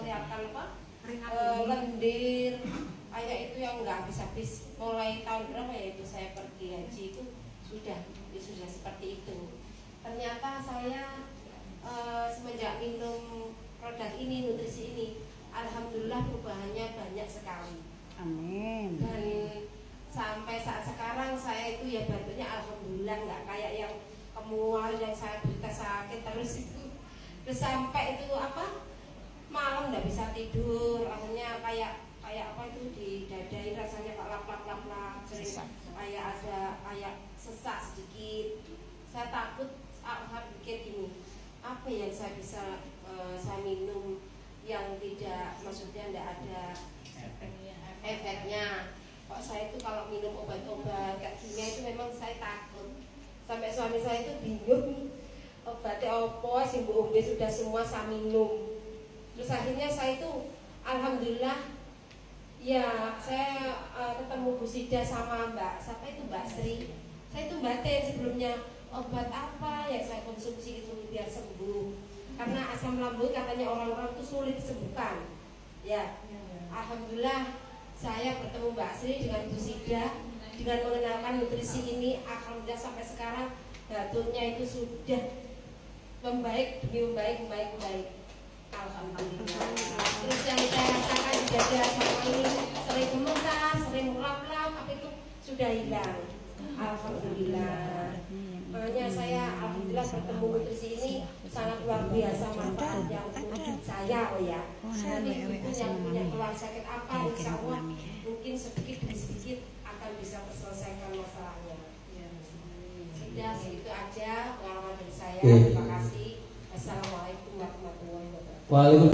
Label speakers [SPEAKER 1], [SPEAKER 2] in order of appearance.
[SPEAKER 1] kelihatan apa lendir kayak itu yang nggak habis-habis. Mulai tahun berapa ya itu saya pergi haji itu sudah seperti itu. Ternyata saya semenjak minum produk ini, nutrisi ini, alhamdulillah perubahannya banyak sekali.
[SPEAKER 2] Amin.
[SPEAKER 1] Dan sampai saat sekarang saya itu ya badannya alhamdulillah nggak kayak yang kemual yang saya berita sakit terus itu. Terus sampai itu apa malam nggak bisa tidur, akhirnya kayak apa itu di dadai rasanya kayak lap kayak ada kayak sesak sedikit. Saya takut saya pikir gini, apa yang saya bisa saya minum yang tidak, maksudnya tidak ada efeknya. Kok saya itu kalau minum obat-obat kayak kimia itu memang saya takut. Sampai suami saya itu bingung, obatnya apa sih Bu Umbe, sudah semua saya minum. Terus akhirnya saya itu alhamdulillah ya saya ketemu Bu Sida sama Mbak Sri. Saya itu batin sebelumnya obat apa yang saya konsumsi itu biar sembuh. Karena asam lambung katanya orang-orang itu sulit disembuhkan. Ya, alhamdulillah saya bertemu Mbak Sri dengan Bu Sida, dengan mengenalkan nutrisi ini, alhamdulillah sampai sekarang batuknya itu sudah membaik demi membaik. Alhamdulillah. Terus yang saya rasakan di dada sama ini sering gemetar, sering lap-lap, apa itu sudah hilang. Alhamdulillah. Makanya saya alhamdulillah bertemu nutrisi ini sangat luar biasa manfaatnya untuk saya ya. Jadi ibu yang punya keluhan sakit apa, insya Allah mungkin sedikit demi sedikit akan bisa terselesaikan masalahnya. Sudah segitu aja pengalaman dari saya. Terima kasih. Assalamualaikum warahmatullahi wabarakatuh.
[SPEAKER 3] Waalaikumsalam.